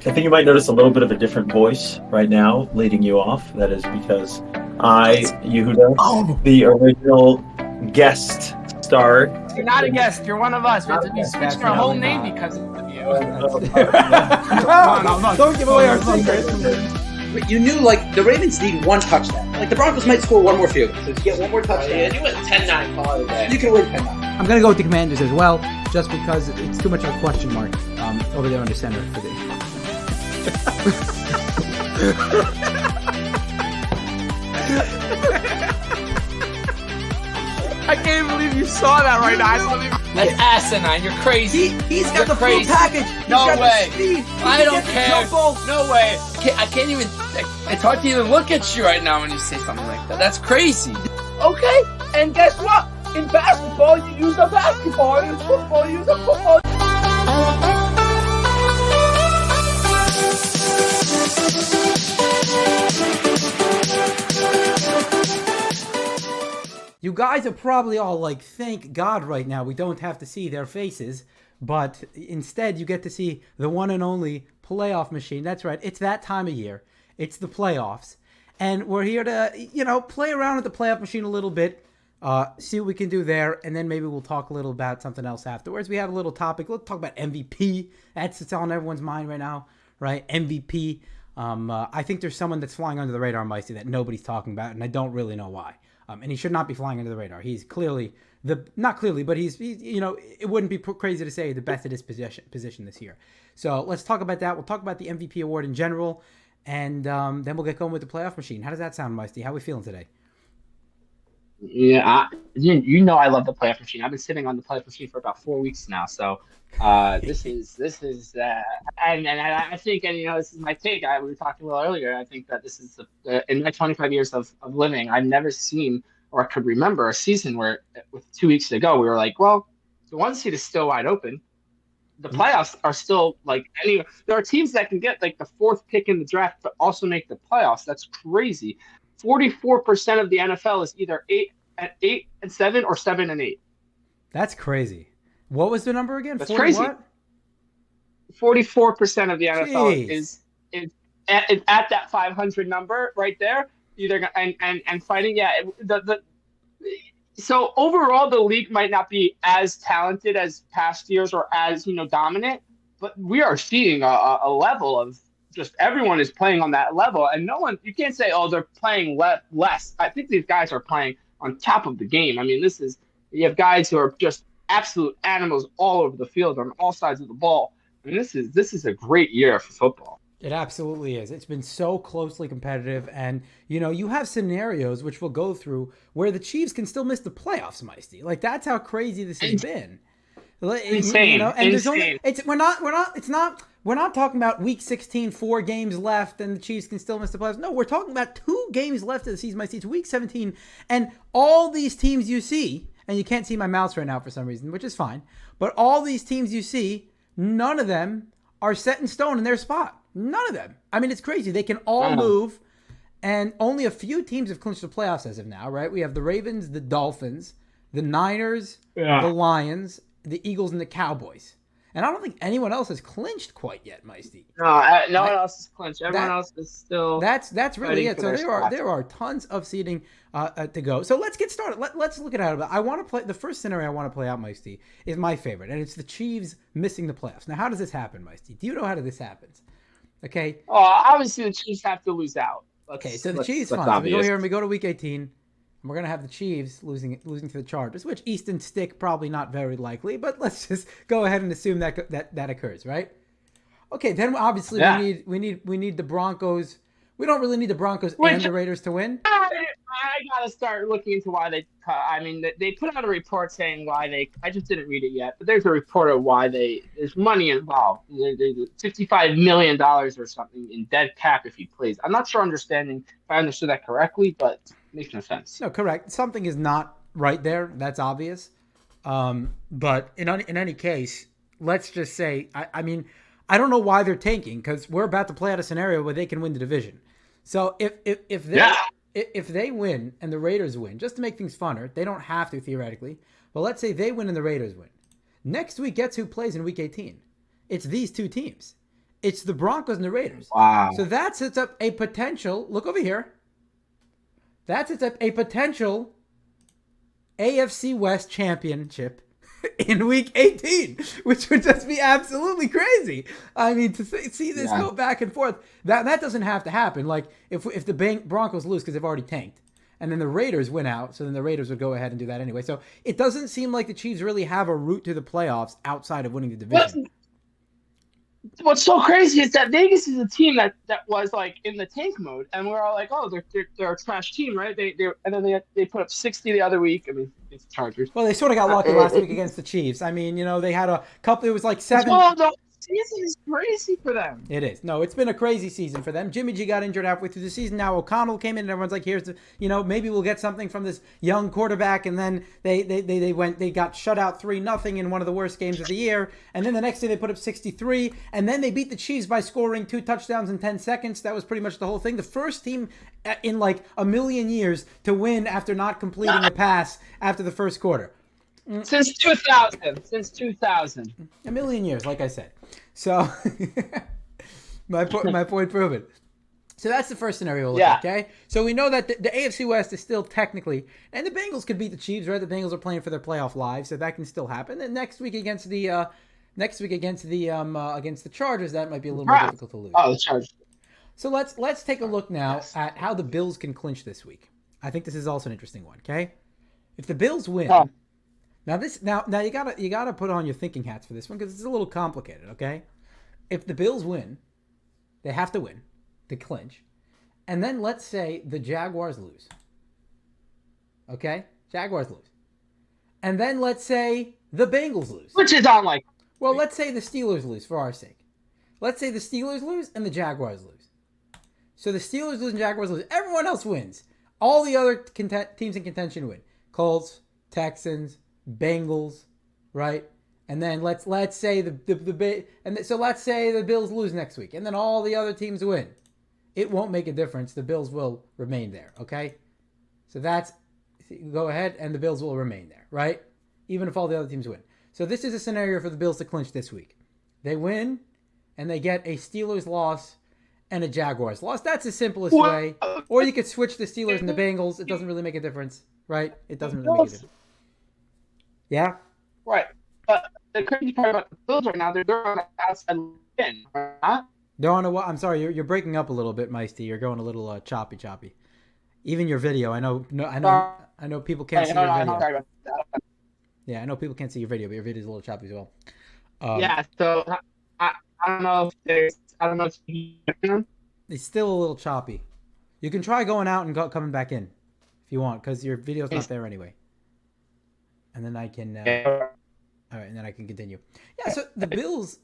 I think you might notice a little bit of a different voice right now leading you off. That is because I, Yehuda, the original guest star. You're not a guest. You're one of us. We have to be switching our whole name because of you. Don't give away our secrets. But you knew, like, the Ravens need one touchdown. Like, the Broncos might score one more field. So if you get one more touchdown, Yeah, you went 10-9 call it a day. you can win 10-9. I'm going to go with the Commanders as well, just because it's too much of a question mark over there under center for the... I can't believe you saw that right now. That's asinine. You're crazy. He's You're got the crazy. full package. He's No got way. the speed. I don't care. Jump. No way. I can't even. It's hard to even look at you right now when you say something like that. That's crazy. Okay. And guess what? In basketball, you use a basketball. In football, you use a football. You guys are probably all like, thank God right now we don't have to see their faces, but instead you get to see the one and only playoff machine. That's right. It's that time of year. It's the playoffs. And we're here to, play around with the playoff machine a little bit, see what we can do there, and then maybe we'll talk a little about something else afterwards. We have a little topic. Let's talk about MVP. It's on everyone's mind right now, right? MVP. I think there's someone that's flying under the radar, Meisty, that nobody's talking about, and I don't really know why. And he should not be flying under the radar. He's clearly not clearly, but he's it wouldn't be crazy to say the best at his position this year. So let's talk about that. We'll talk about the MVP award in general, and then we'll get going with the playoff machine. How does that sound, Meisty? How are we feeling today? Yeah, you know I love the playoff machine. I've been sitting on the playoff machine for about 4 weeks now. So this is and I think, and this is my take. We were talking a little earlier. I think that this is in my 25 years of living, I've never seen or I could remember a season where with 2 weeks to go we were like, well, the one seed is still wide open. The playoffs are still there are teams that can get like the fourth pick in the draft but also make the playoffs. That's crazy. 44% of the NFL is either 8-7 or 7-8. That's crazy. What was the number again? That's 40 crazy. What? 44% of the NFL Jeez. is at that 500 number right there. Either and fighting. Yeah. So overall, the league might not be as talented as past years or as dominant, but we are seeing a level of. Just everyone is playing on that level, and you can't say, oh, they're playing less. I think these guys are playing on top of the game. I mean, you have guys who are just absolute animals all over the field on all sides of the ball. I mean, this is a great year for football. It absolutely is. It's been so closely competitive, and you have scenarios which we'll go through where the Chiefs can still miss the playoffs, Meisty. Like that's how crazy this has been. Insane. And Insane. We're not talking about week 16, 4 games left, and the Chiefs can still miss the playoffs. No, we're talking about 2 games left of the season. It's week 17, and all these teams you see, and you can't see my mouse right now for some reason, which is fine, but all these teams you see, none of them are set in stone in their spot. None of them. I mean, it's crazy. They can all move, and only a few teams have clinched the playoffs as of now, right? We have the Ravens, the Dolphins, the Niners, the Lions, the Eagles, and the Cowboys. And I don't think anyone else has clinched quite yet, Meisty. No one else is clinched. Everyone else is still. That's really it. So there are tons of seeding to go. So let's get started. Let's look at it. I want to play the first scenario. I want to play out, Meisty, is my favorite, and it's the Chiefs missing the playoffs. Now, how does this happen, Meisty? Do you know how this happens? Okay. Oh, obviously the Chiefs have to lose out. So the Chiefs, fine. So we go here and we go to Week 18. And we're going to have the Chiefs losing to the Chargers, which Easton stick probably not very likely, but let's just go ahead and assume that occurs, right? Okay, then obviously we need the Broncos. We don't really need the Broncos and the Raiders to win. I gotta start looking into why they. I mean, they put out a report saying why they. I just didn't read it yet, but there's a report of why there's money involved. There's $55 million or something in dead cap if he plays. I'm not sure if I understood that correctly, but it makes no sense. No, correct. Something is not right there. That's obvious. But in any case, let's just say. I mean, I don't know why they're tanking because we're about to play out a scenario where they can win the division. So if they win and the Raiders win, just to make things funner, they don't have to theoretically, but let's say they win and the Raiders win. Next week, guess who plays in Week 18? It's these two teams. It's the Broncos and the Raiders. Wow. So that sets up a potential. Look over here. That sets up a potential AFC West championship in Week 18, which would just be absolutely crazy. I mean, to see this go back and forth, that doesn't have to happen. Like if the Broncos lose because they've already tanked, and then the Raiders win out, so then the Raiders would go ahead and do that anyway. So it doesn't seem like the Chiefs really have a route to the playoffs outside of winning the division. What's so crazy is that Vegas is a team that was like in the tank mode, and we're all like, oh, they're a trash team, right? And then they put up 60 the other week. I mean, it's the Chargers. Well, they sort of got lucky last week against the Chiefs. I mean, they had a couple. It was like 7. Well, the season is crazy for them. It is. No, it's been a crazy season for them. Jimmy G got injured halfway through the season. Now O'Connell came in, and everyone's like, here's the, maybe we'll get something from this young quarterback. And then they got shut out 3-0 in one of the worst games of the year. And then the next day they put up 63, and then they beat the Chiefs by scoring 2 touchdowns in 10 seconds. That was pretty much the whole thing. The first team in like a million years to win after not completing a pass after the first quarter. Since 2000. A million years, like I said. So, my point proven. So that's the first scenario we'll look at, okay? So we know that the AFC West is still technically, and the Bengals could beat the Chiefs, right? The Bengals are playing for their playoff lives, so that can still happen. And next week against the Chargers, that might be a little more difficult to lose. Oh, the Chargers. So let's take a look now at how the Bills can clinch this week. I think this is also an interesting one, okay? If the Bills win. Now you gotta put on your thinking hats for this one because it's a little complicated, okay? If the Bills win, they have to win to clinch, and then let's say the Jaguars lose. Okay, Jaguars lose, and then let's say the Bengals lose, which is unlikely. Well, let's say the Steelers lose for our sake. Let's say the Steelers lose and the Jaguars lose. So the Steelers lose and Jaguars lose. Everyone else wins. All the other teams in contention win. Colts, Texans, Bengals, right? And then let's say let's say the Bills lose next week, and then all the other teams win. It won't make a difference. The Bills will remain there, okay? So go ahead, and the Bills will remain there, right? Even if all the other teams win. So this is a scenario for the Bills to clinch this week. They win, and they get a Steelers loss and a Jaguars loss. That's the simplest way. Or you could switch the Steelers and the Bengals. It doesn't really make a difference, right? It doesn't really make a difference. Yeah? Right. But the crazy part about the Bills right now, they're on the outside in, right? They're on a what? I'm sorry, you're breaking up a little bit, Meisty. You're going a little choppy. Even your video, I know people can't see your video. Yeah, I know people can't see your video, but your video is a little choppy as well. So I don't know if it's still a little choppy. You can try going out and coming back in if you want, because your video's not there anyway. And then I can, all right, and then I can continue. Yeah, so the Bills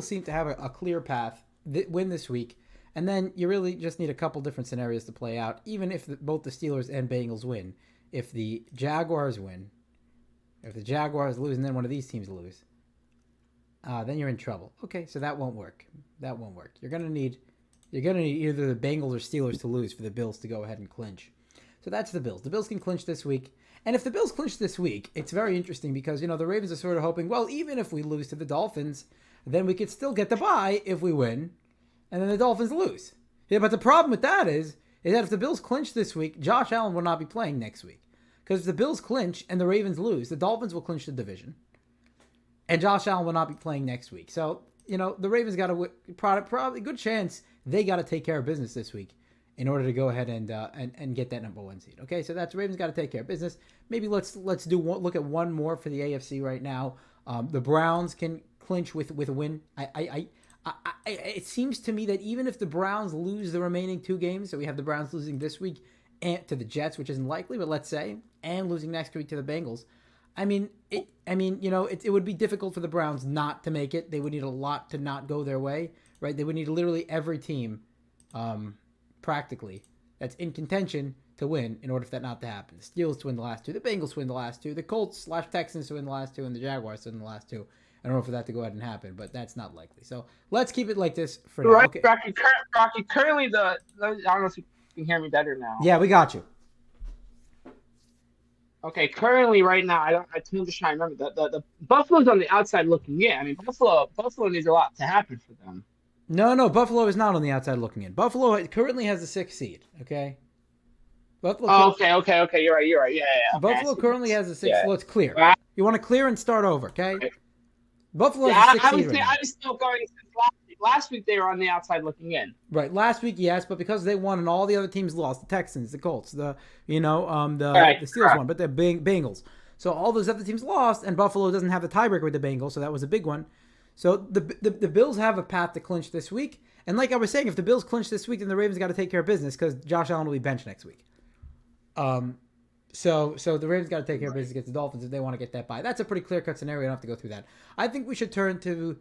seem to have a clear path, win this week, and then you really just need a couple different scenarios to play out. Even if both the Steelers and Bengals win, if the Jaguars win, if the Jaguars lose, and then one of these teams lose, then you're in trouble. Okay, so that won't work. You're gonna need either the Bengals or Steelers to lose for the Bills to go ahead and clinch. So that's the Bills. The Bills can clinch this week. And if the Bills clinch this week, it's very interesting because, the Ravens are sort of hoping, well, even if we lose to the Dolphins, then we could still get the bye if we win, and then the Dolphins lose. Yeah, but the problem with that is that if the Bills clinch this week, Josh Allen will not be playing next week. Because if the Bills clinch and the Ravens lose, the Dolphins will clinch the division. And Josh Allen will not be playing next week. So, the Ravens got to probably good chance they got to take care of business this week in order to go ahead and get that number 1 seed. Okay, so that's Ravens got to take care of business. Maybe let's look at one more for the AFC right now. The Browns can clinch with a win. It seems to me that even if the Browns lose the remaining 2 games, so we have the Browns losing this week and to the Jets, which isn't likely, but let's say, and losing next week to the Bengals. It would be difficult for the Browns not to make it. They would need a lot to not go their way, right? They would need literally every team, practically, that's in contention to win in order for that not to happen. The Steelers to win the last 2, the Bengals to win the last 2, the Colts / Texans to win the last 2, and the Jaguars to win the last 2. In order for that to go ahead and happen, but that's not likely. So let's keep it like this for now. Right, okay. Rocky, currently I don't know if you can hear me better now. Yeah, we got you. Okay, currently right now, I'm just trying to remember the Buffalo's on the outside looking in. I mean, Buffalo needs a lot to happen for them. No. Buffalo is not on the outside looking in. Buffalo currently has the 6th seed. Okay. Buffalo. Okay. You're right. Yeah. Okay, Buffalo currently has the 6th. Yeah. So it's clear. Right. You want to clear and start over. Okay. Right. Buffalo Yeah, has the 6th I seed right now. was still going since last week. Last week they were on the outside looking in. Right. Last week, yes, but because they won and all the other teams lost, the Texans, the Colts, the Steelers won, but the Bengals. So all those other teams lost, and Buffalo doesn't have the tiebreaker with the Bengals, so that was a big one. So the Bills have a path to clinch this week, and like I was saying, if the Bills clinch this week, then the Ravens got to take care of business because Josh Allen will be benched next week. So the Ravens got to take care of business against the Dolphins if they want to get that bye. That's a pretty clear-cut scenario. I don't have to go through that. I think we should turn to...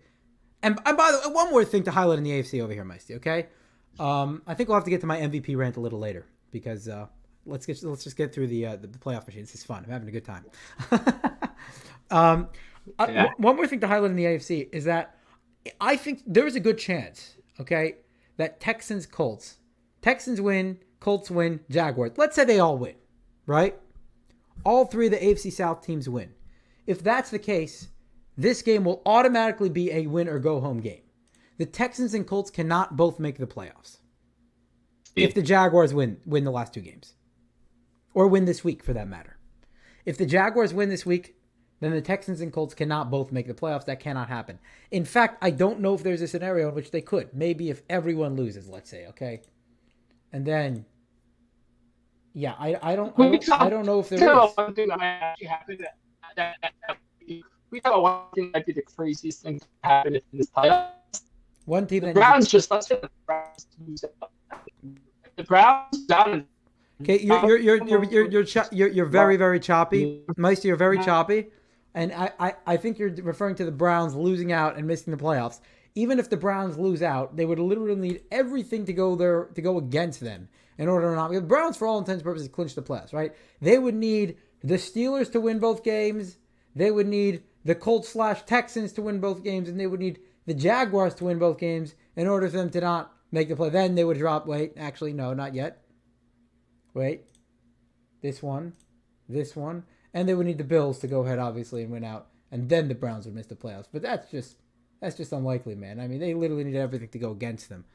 And by the way, one more thing to highlight in the AFC over here, Meisty, okay? I think we'll have to get to my MVP rant a little later because let's just get through the playoff machine. This is fun. I'm having a good time. One more thing to highlight in the AFC is that I think there is a good chance, okay, that Texans win, Colts win, Jaguars. Let's say they all win, right? All 3 of the AFC South teams win. If that's the case, this game will automatically be a win or go home game. The Texans and Colts cannot both make the playoffs if the Jaguars win the last 2 games, or win this week for that matter. If the Jaguars win this week, then the Texans and Colts cannot both make the playoffs. That cannot happen. In fact, I don't know if there's a scenario in which they could. Maybe if everyone loses, let's say, okay, and then yeah, I don't know if there is. One thing that might actually happen we thought one thing might be the craziest thing to happen in this playoffs. One team The Browns just let's say the Browns lose it. The Browns down. Okay, you're very, very choppy, Meister. You're very choppy, and I think you're referring to the Browns losing out and missing the playoffs. Even if the Browns lose out, they would literally need everything to go against them in order to not. The Browns, for all intents and purposes, clinch the playoffs, right? They would need the Steelers to win both games. They would need the Colts/Texans to win both games, and they would need the Jaguars to win both games in order for them to not make the play. Then they would drop. Wait, actually, no, not yet. Wait, this one, and they would need the Bills to go ahead, obviously, and win out, and then the Browns would miss the playoffs. But that's just unlikely, man. I mean, they literally need everything to go against them.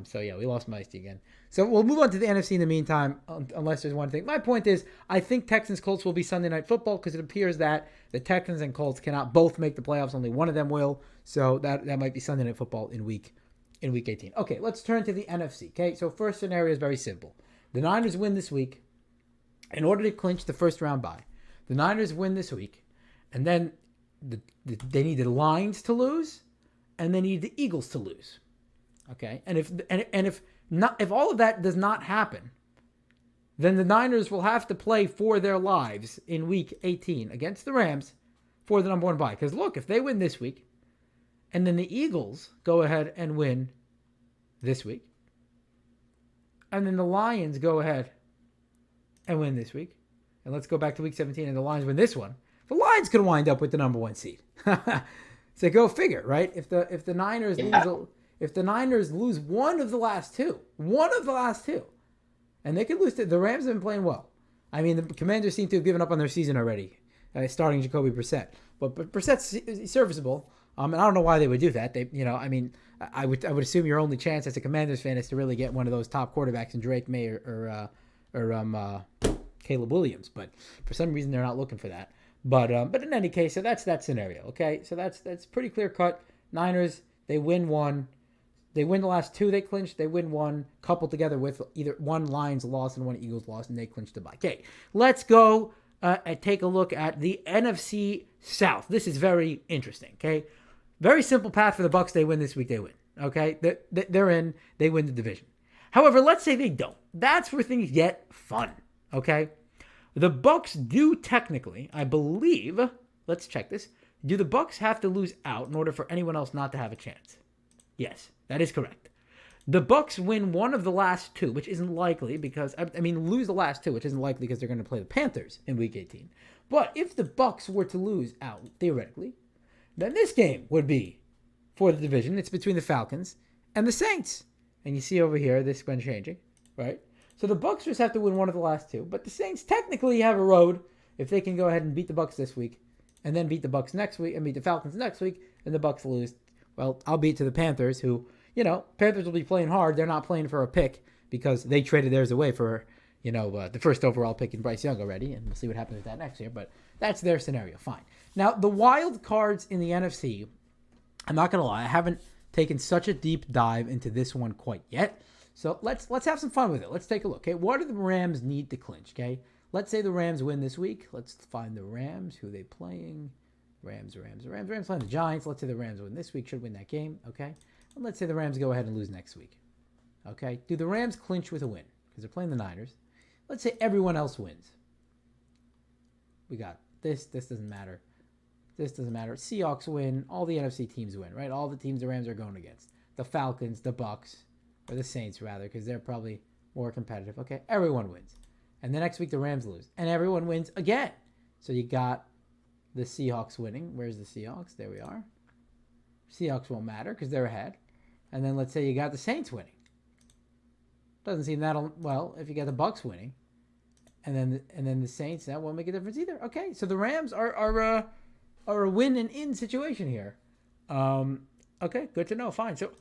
So yeah, we lost Meisty again. So we'll move on to the NFC in the meantime, unless there's one thing. My point is, I think Texans-Colts will be Sunday Night Football because it appears that the Texans and Colts cannot both make the playoffs. Only one of them will. So that might be Sunday Night Football in week 18. Okay, let's turn to the NFC. Okay, so first scenario is very simple. The Niners win this week in order to clinch the first round bye. The Niners win this week, and then they need the Lions to lose, and they need the Eagles to lose. Okay, and if all of that does not happen, then the Niners will have to play for their lives in week 18 against the Rams for the number 1 bye. Because look, if they win this week, and then the Eagles go ahead and win this week, and then the Lions go ahead and win this week, and let's go back to week 17, and the Lions win this one, the Lions could wind up with the number 1 seed. So go figure, right? If the Niners if the Niners lose one of the last two, and they could lose the Rams have been playing well. I mean, the Commanders seem to have given up on their season already, starting Jacoby Brissett. But Brissett's serviceable, and I don't know why they would do that. I would assume your only chance as a Commanders fan is to really get one of those top quarterbacks in Drake May or Caleb Williams. But for some reason, they're not looking for that. But in any case, so that's that scenario. Okay, so that's pretty clear cut. Niners, they win one. They win the last 2 they clinched. They win one, coupled together with either one Lions loss and one Eagles loss, and they clinched the bye. Okay, let's go and take a look at the NFC South. This is very interesting, okay? Very simple path for the Bucs. They win this week, they win, okay? They're in. They win the division. However, let's say they don't. That's where things get fun, okay? The Bucs do technically, I believe, let's check this. Do the Bucs have to lose out in order for anyone else not to have a chance? Yes, that is correct. The Bucs win one of the last 2, which isn't likely because lose the last 2, which isn't likely because they're going to play the Panthers in Week 18. But if the Bucs were to lose out theoretically, then this game would be for the division. It's between the Falcons and the Saints, and you see over here this one changing, right? So the Bucs just have to win one of the last 2, but the Saints technically have a road if they can go ahead and beat the Bucs this week, and then beat the Bucs next week and beat the Falcons next week, and the Bucs lose. Well, I'll beat to the Panthers, who, Panthers will be playing hard. They're not playing for a pick because they traded theirs away for, the first overall pick in Bryce Young already, and we'll see what happens with that next year. But that's their scenario. Fine. Now, the wild cards in the NFC, I'm not going to lie, I haven't taken such a deep dive into this one quite yet. So let's have some fun with it. Let's take a look. Okay, what do the Rams need to clinch? Okay, let's say the Rams win this week. Let's find the Rams. Who are they playing? Rams playing the Giants. Let's say the Rams win this week. Should win that game. Okay, and let's say the Rams go ahead and lose next week. Okay, do the Rams clinch with a win? Because they're playing the Niners. Let's say everyone else wins. We got this. This doesn't matter. This doesn't matter. Seahawks win. All the NFC teams win, right? All the teams the Rams are going against. The Falcons, the Bucks, or the Saints, rather, because they're probably more competitive. Okay, everyone wins. And the next week, the Rams lose. And everyone wins again. So you got the Seahawks winning. Where's the Seahawks? There we are. Seahawks won't matter because they're ahead. And then let's say you got the Saints winning. Doesn't seem that well if you got the Bucks winning. And then the Saints, that won't make a difference either. Okay, so the Rams are a win and in situation here. Okay, good to know. Fine. So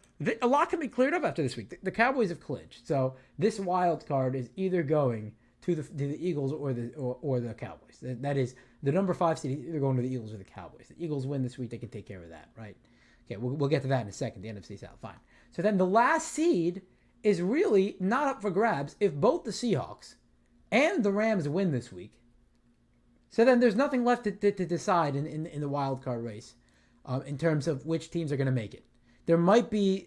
a lot can be cleared up after this week. The Cowboys have clinched. So this wild card is either going to the Eagles or the Cowboys. That is the number 5 seed either going to the Eagles or the Cowboys. The Eagles win this week, they can take care of that, right? Okay, we'll get to that in a second. The NFC South, fine. So then the last seed is really not up for grabs if both the Seahawks and the Rams win this week. So then there's nothing left to decide in the wild card race in terms of which teams are going to make it. There might be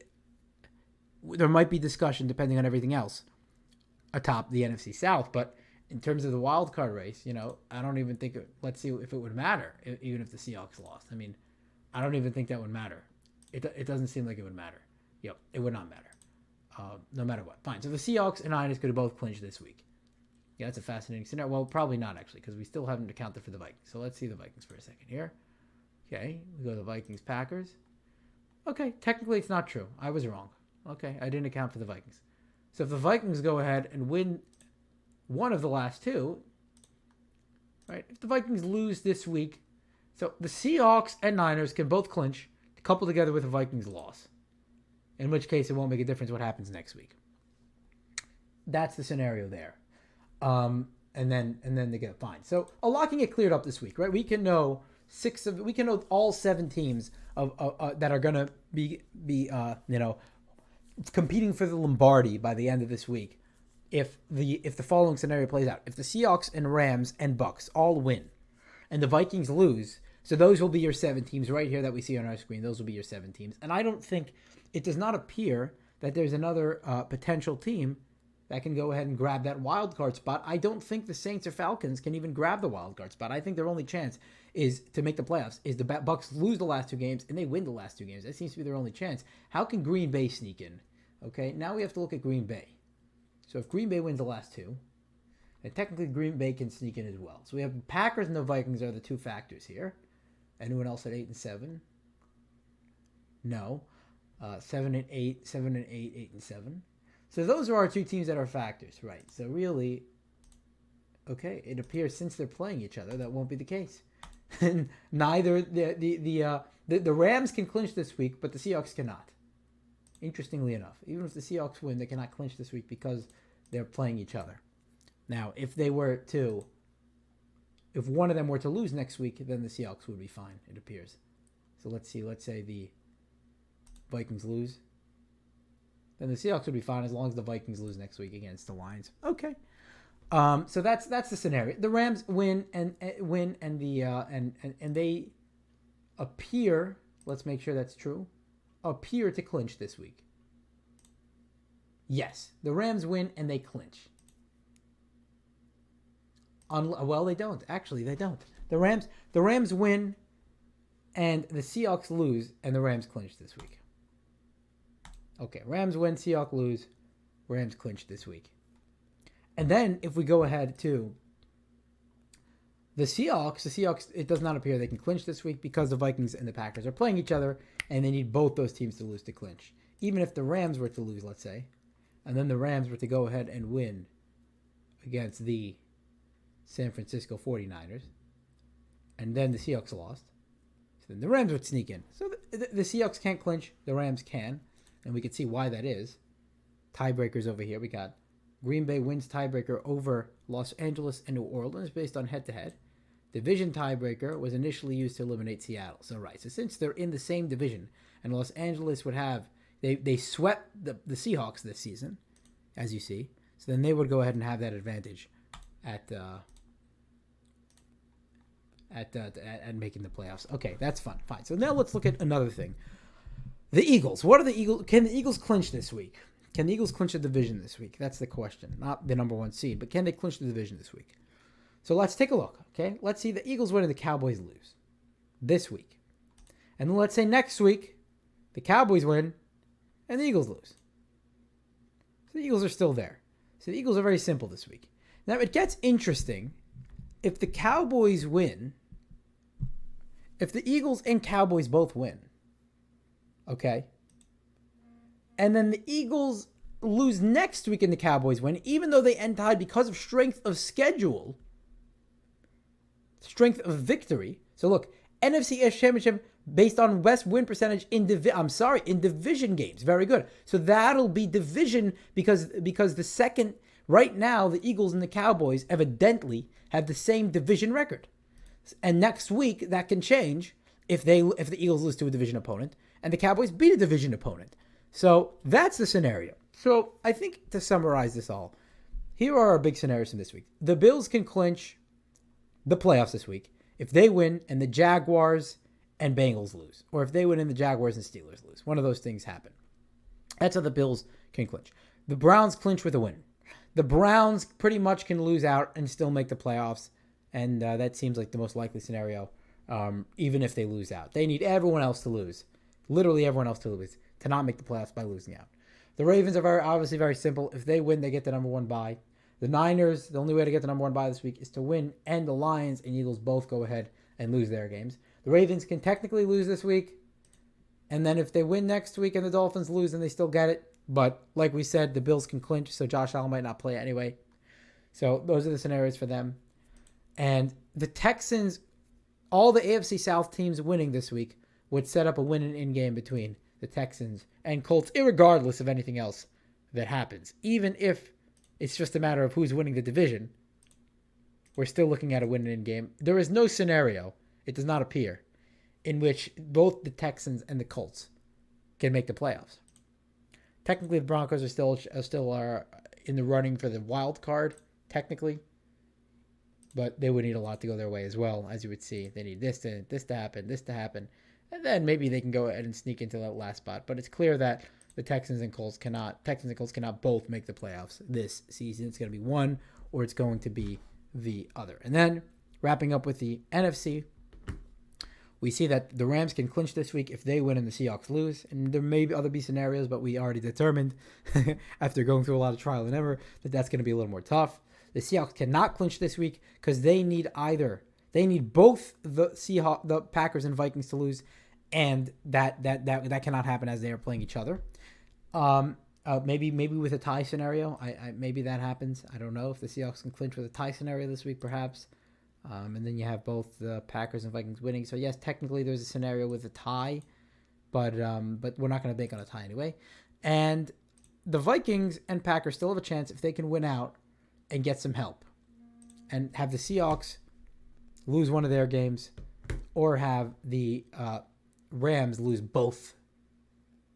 discussion depending on everything else atop the NFC South, but in terms of the wild card race, I don't even think let's see if it would matter even if the Seahawks lost. I mean, I don't even think that would matter. It doesn't seem like it would matter. Yep, it would not matter. No matter what. Fine. So the Seahawks and Niners could have both clinched this week. Yeah, that's a fascinating scenario. Well, probably not actually, because we still haven't accounted for the Vikings. So let's see the Vikings for a second here. Okay, we go to the Vikings, Packers. Okay, technically it's not true. I was wrong. Okay, I didn't account for the Vikings. So if the Vikings go ahead and win one of the last two, right? If the Vikings lose this week, so the Seahawks and Niners can both clinch, coupled together with a Vikings loss. In which case, it won't make a difference what happens next week. That's the scenario there. And then they get fine. So a lot can get cleared up this week, right? We can know all 7 teams that are gonna be competing for the Lombardi by the end of this week. If the following scenario plays out, if the Seahawks and Rams and Bucks all win, and the Vikings lose, so those will be your 7 teams right here that we see on our screen. Those will be your 7 teams. And I don't think it does not appear that there's another potential team that can go ahead and grab that wild card spot. I don't think the Saints or Falcons can even grab the wild card spot. I think their only chance is to make the playoffs is the Bucks lose the last 2 games and they win the last 2 games. That seems to be their only chance. How can Green Bay sneak in? Okay, now we have to look at Green Bay. So if Green Bay wins the last 2, then technically Green Bay can sneak in as well. So we have Packers and the Vikings are the 2 factors here. Anyone else at 8-7? No. 7-8, 7-8, 8-7. So those are our 2 teams that are factors, right? So really, okay, it appears since they're playing each other, that won't be the case. Neither the Rams can clinch this week, but the Seahawks cannot. Interestingly enough, even if the Seahawks win, they cannot clinch this week because they're playing each other. Now, if one of them were to lose next week, then the Seahawks would be fine, it appears. So let's see. Let's say the Vikings lose. Then the Seahawks would be fine as long as the Vikings lose next week against the Lions. Okay. So that's the scenario. The Rams win and they appear, let's make sure that's true, appear to clinch this week. Yes, the Rams win and they clinch. Well, they don't. Actually, they don't. The Rams win and the Seahawks lose and the Rams clinch this week. Okay, Rams win, Seahawks lose, Rams clinch this week. And then if we go ahead to the Seahawks, it does not appear they can clinch this week because the Vikings and the Packers are playing each other and they need both those teams to lose to clinch. Even if the Rams were to lose, let's say, and then the Rams were to go ahead and win against the San Francisco 49ers, and then the Seahawks lost, so then the Rams would sneak in. So the Seahawks can't clinch, the Rams can. and we can see why that is. Tiebreakers over here. We got Green Bay wins tiebreaker over Los Angeles and New Orleans based on head-to-head. Division tiebreaker was initially used to eliminate Seattle. So since they're in the same division, and Los Angeles would have, they swept the Seahawks this season, as you see. So then they would go ahead and have that advantage at making the playoffs. Okay, that's fine. So now let's look at another thing. The Eagles. What are the Eagles? Can the Eagles clinch this week? Can the Eagles clinch the division this week? That's the question. Not the number one seed, but can they clinch the division this week? So let's take a look, okay? Let's see the Eagles win and the Cowboys lose this week. And then let's say next week, the Cowboys win and the Eagles lose. So the Eagles are still there. So the Eagles are very simple this week. Now it gets interesting if the Cowboys win, if the Eagles and Cowboys both win, okay? And then the Eagles lose next week and the Cowboys win, even though they end tied because of strength of schedule, strength of victory. So look, NFC East Championship based on best win percentage in division games. Very good. So that'll be division because the second, right now, the Eagles and the Cowboys evidently have the same division record. And next week, that can change if the Eagles lose to a division opponent and the Cowboys beat a division opponent. So that's the scenario. So I think to summarize this all, here are our big scenarios from this week. The Bills can clinch the playoffs this week if they win and the Jaguars and Bengals lose, or if they win and the Jaguars and Steelers lose. One of those things happen. That's how the Bills can clinch. The Browns clinch with a win. The Browns pretty much can lose out and still make the playoffs, and that seems like the most likely scenario, even if they lose out. They need everyone else to lose, literally everyone else to lose, to not make the playoffs by losing out. The Ravens are obviously very simple. If they win, they get the number one bye. The Niners, the only way to get the number one bye this week is to win, and the Lions and Eagles both go ahead and lose their games. The Ravens can technically lose this week, and then if they win next week and the Dolphins lose, then they still get it. But like we said, the Bills can clinch, so Josh Allen might not play anyway. So those are the scenarios for them. And the Texans, all the AFC South teams winning this week would set up a win-in game between the Texans and Colts, irregardless of anything else that happens. Even if it's just a matter of who's winning the division, we're still looking at a win-in game. There is no scenario, it does not appear, in which both the Texans and the Colts can make the playoffs. Technically, the Broncos are still in the running for the wild card, technically. But they would need a lot to go their way as well, as you would see. They need this to happen. And then maybe they can go ahead and sneak into that last spot. But it's clear that the Texans and Colts cannot both make the playoffs this season. It's going to be one, or it's going to be the other. And then, wrapping up with the NFC, we see that the Rams can clinch this week if they win and the Seahawks lose. And there may be other scenarios, but we already determined after going through a lot of trial and error that that's going to be a little more tough. The Seahawks cannot clinch this week because they need both the Packers and Vikings to lose, and that cannot happen as they are playing each other. Maybe with a tie scenario, maybe that happens. I don't know if the Seahawks can clinch with a tie scenario this week, perhaps. And then you have both the Packers and Vikings winning. So yes, technically there's a scenario with a tie, but we're not going to bank on a tie anyway. And the Vikings and Packers still have a chance if they can win out and get some help, and have the Seahawks lose one of their games, or have the Rams lose both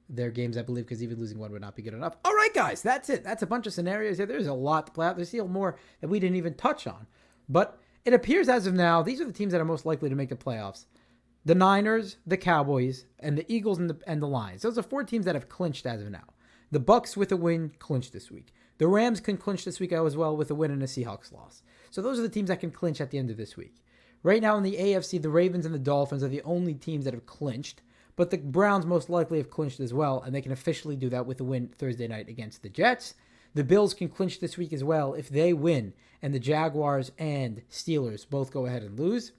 their games, I believe, because even losing one would not be good enough. All right, guys, that's it. That's a bunch of scenarios here. There's a lot to play out. There's still more that we didn't even touch on. But it appears as of now, these are the teams that are most likely to make the playoffs. The Niners, the Cowboys, and the Eagles and the Lions. Those are four teams that have clinched as of now. The Bucks with a win clinched this week. The Rams can clinch this week as well with a win and a Seahawks loss. So those are the teams that can clinch at the end of this week. Right now in the AFC, the Ravens and the Dolphins are the only teams that have clinched, but the Browns most likely have clinched as well, and they can officially do that with a win Thursday night against the Jets. The Bills can clinch this week as well if they win, and the Jaguars and Steelers both go ahead and lose.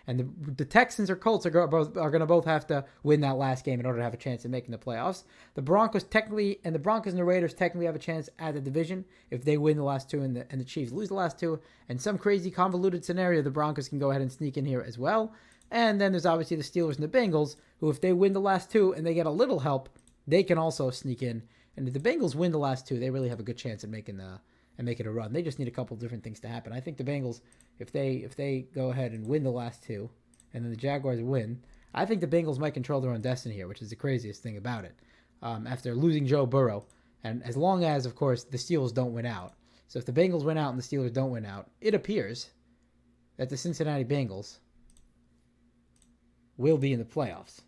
And the Texans or Colts are going to both have to win that last game in order to have a chance of making the playoffs. The Broncos and the Raiders technically have a chance at the division if they win the last two and the Chiefs lose the last two. And some crazy convoluted scenario, the Broncos can go ahead and sneak in here as well. And then there's obviously the Steelers and the Bengals, who if they win the last two and they get a little help, they can also sneak in. And if the Bengals win the last two, they really have a good chance at making a run. They just need a couple different things to happen. I think the Bengals, if they go ahead and win the last two, and then the Jaguars win, I think the Bengals might control their own destiny here, which is the craziest thing about it. After losing Joe Burrow, and as long as, of course, the Steelers don't win out. So if the Bengals win out and the Steelers don't win out, it appears that the Cincinnati Bengals will be in the playoffs.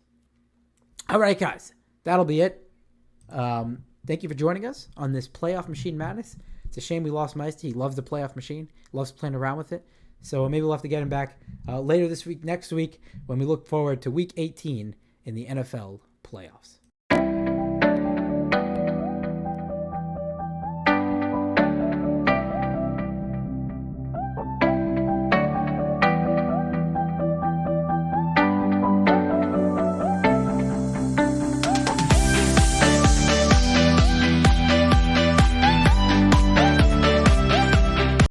All right, guys, that'll be it. Thank you for joining us on this Playoff Machine Madness. It's a shame we lost Meisty. He loves the playoff machine. He loves playing around with it. So maybe we'll have to get him back later this week, next week, when we look forward to Week 18 in the NFL playoffs.